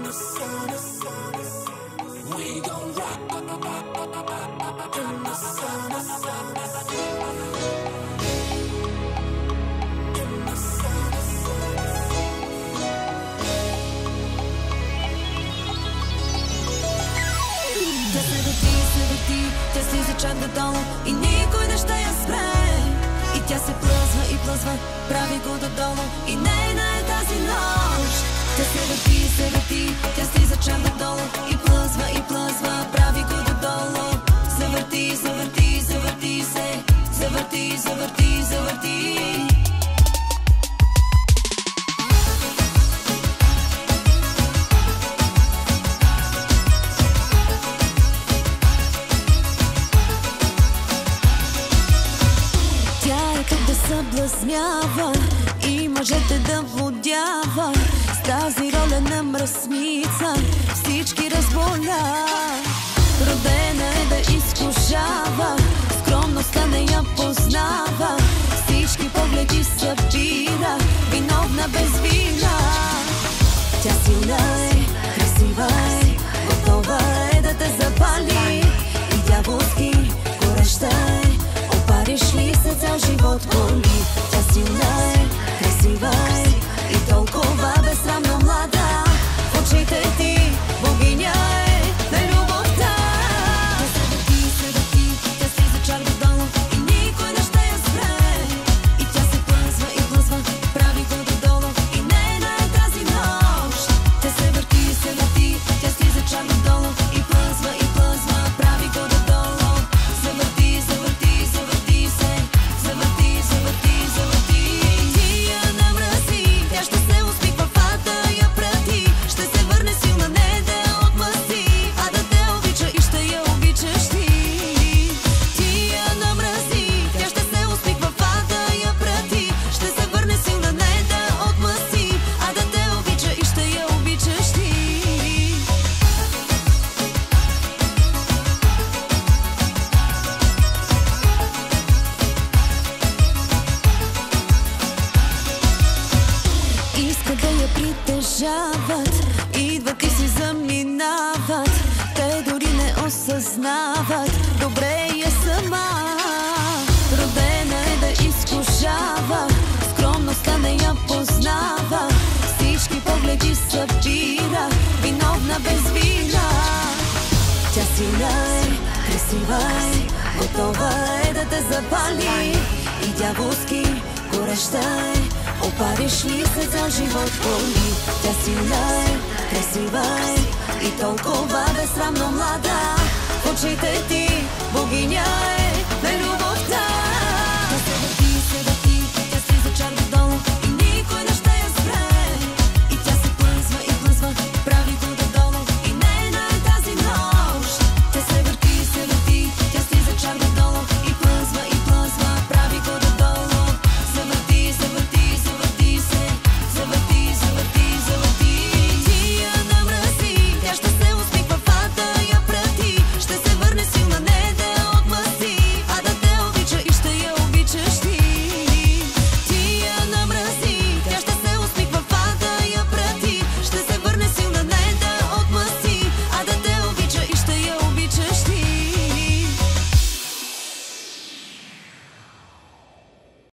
We gon' rock in the sun. Тя слиза чак додолу и никой не ще я спре. И тя се плъзва и плъзва, прави го додолу и нейна е тази нощ. Тя се върти, тя слиза чак додолу и плъзва, прави го додолу. Завърти се, завърти. Съблазнява и мъжете да водява с тази роля на мръсница, всички разболя. Родена е да изкушава, скромността не я познава, всички погледи събира, виновна без вина. Тя силна е, красива е, готова е да те запали и дяволски гореща е. Опариш ли се цял живот боли? Тя силна е, красива е и толкова безсрамно млада. В очите ти богиня е на любовта. Тя се върти, тя слиза чак додолу и никой не ще я спре. И тя се плъзва, прави го додолу и нейна е тази нощ. Тя се върти, тя слиза чак додолу и плъзва, прави го додолу. Завърти се. Тия намръси, тя ще се усмихва, фата я прати. Ще се върне силна, не да отмъсти, а да те обича и ще я обичаш ти. Тия намръси, тя ще се усмихва, фата я прати. Ще се върне силна, не да отмъсти, а да те обича и ще я обичаш ти. Искат да я притежават, идват и си заминават. Те дори не осъзнават добре я сама. Родена е да изкушава, скромността не я познава, всички погледи събира, виновна без вина. Тя силна е, красива е, готова е да те запали и дяволски гореща е. Опариш ли се цял живот боли? Тя силна е, красива е и толкова безсрамно млада. В очите ти богиня е на любовта.